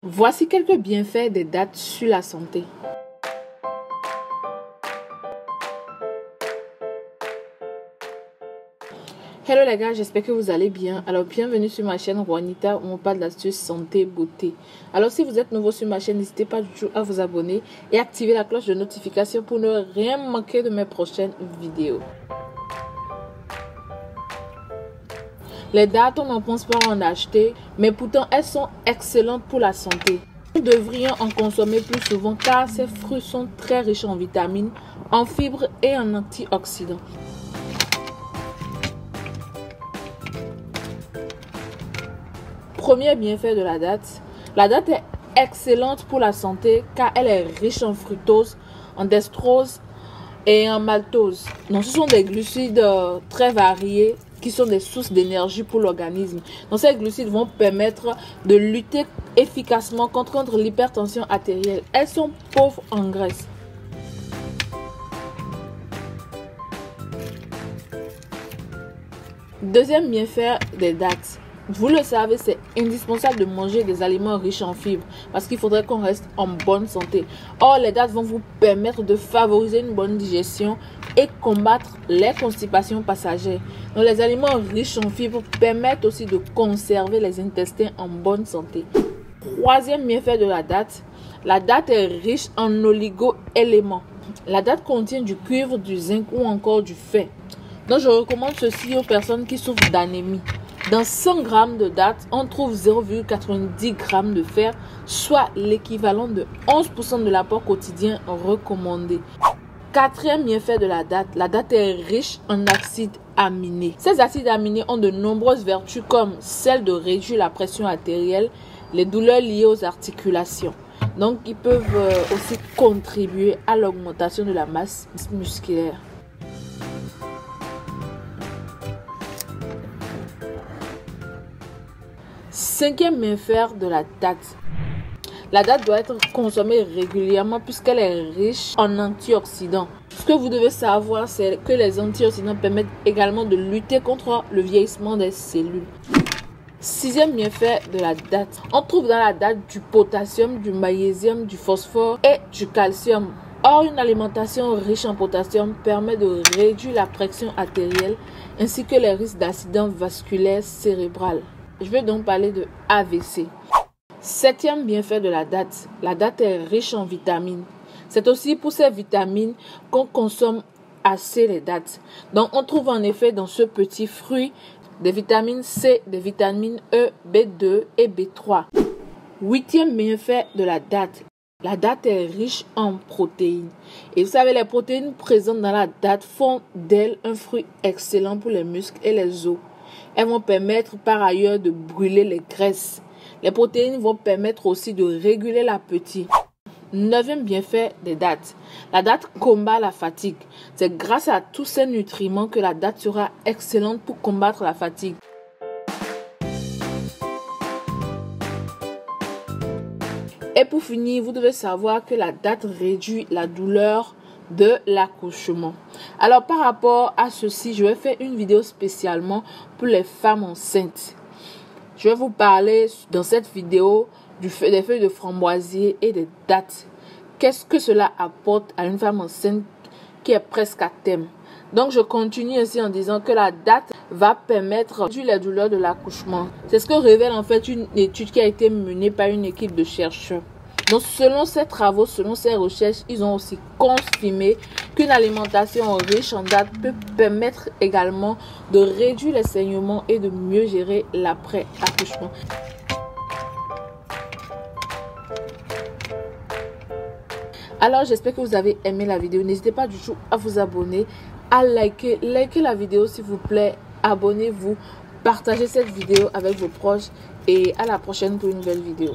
Voici quelques bienfaits des dattes sur la santé. Hello les gars, j'espère que vous allez bien. Alors bienvenue sur ma chaîne Juanita où on parle d'astuces santé beauté. Alors si vous êtes nouveau sur ma chaîne, n'hésitez pas du tout à vous abonner et activer la cloche de notification pour ne rien manquer de mes prochaines vidéos. Les dattes, on n'en pense pas en acheter, mais pourtant elles sont excellentes pour la santé. Nous devrions en consommer plus souvent car ces fruits sont très riches en vitamines, en fibres et en antioxydants. Premier bienfait de la date est excellente pour la santé car elle est riche en fructose, en dextrose et en maltose. Donc, ce sont des glucides très variés qui sont des sources d'énergie pour l'organisme. Donc, ces glucides vont permettre de lutter efficacement contre l'hypertension artérielle. Elles sont pauvres en graisse. Deuxième bienfait des dattes. Vous le savez, c'est indispensable de manger des aliments riches en fibres parce qu'il faudrait qu'on reste en bonne santé. Or, les dattes vont vous permettre de favoriser une bonne digestion et combattre les constipations passagères. Donc, les aliments riches en fibres permettent aussi de conserver les intestins en bonne santé. Troisième bienfait de la date est riche en oligo-éléments. La date contient du cuivre, du zinc ou encore du fer. Donc, je recommande ceci aux personnes qui souffrent d'anémie. Dans 100 g de dattes, on trouve 0,90 g de fer, soit l'équivalent de 11% de l'apport quotidien recommandé. Quatrième bienfait de la date est riche en acides aminés. Ces acides aminés ont de nombreuses vertus comme celle de réduire la pression artérielle, les douleurs liées aux articulations. Donc, ils peuvent aussi contribuer à l'augmentation de la masse musculaire. Cinquième bienfait de la date. La date doit être consommée régulièrement puisqu'elle est riche en antioxydants. Ce que vous devez savoir, c'est que les antioxydants permettent également de lutter contre le vieillissement des cellules. Sixième bienfait de la date. On trouve dans la date du potassium, du magnésium, du phosphore et du calcium. Or, une alimentation riche en potassium permet de réduire la pression artérielle ainsi que les risques d'accident vasculaire cérébral. Je vais donc parler de AVC. Septième bienfait de la date est riche en vitamines. C'est aussi pour ces vitamines qu'on consomme assez les dattes. Donc, on trouve en effet dans ce petit fruit des vitamines C, des vitamines E, B2 et B3. Huitième bienfait de la date est riche en protéines. Et vous savez, les protéines présentes dans la date font d'elle un fruit excellent pour les muscles et les os. Elles vont permettre par ailleurs de brûler les graisses. Les protéines vont permettre aussi de réguler l'appétit. Neuvième bienfait des dattes. La date combat la fatigue. C'est grâce à tous ces nutriments que la date sera excellente pour combattre la fatigue. Et pour finir, vous devez savoir que la date réduit la douleur de l'accouchement. Alors par rapport à ceci, je vais faire une vidéo spécialement pour les femmes enceintes. Je vais vous parler dans cette vidéo des feuilles de framboisier et des dattes. Qu'est-ce que cela apporte à une femme enceinte qui est presque à terme? Donc je continue aussi en disant que la date va permettre de réduire les douleurs de l'accouchement. C'est ce que révèle en fait une étude qui a été menée par une équipe de chercheurs. Donc, selon ces travaux, selon ces recherches, ils ont aussi confirmé qu'une alimentation riche en dattes peut permettre également de réduire les saignements et de mieux gérer l'après-accouchement. Alors, j'espère que vous avez aimé la vidéo. N'hésitez pas du tout à vous abonner, à liker la vidéo s'il vous plaît. Abonnez-vous, partagez cette vidéo avec vos proches et à la prochaine pour une nouvelle vidéo.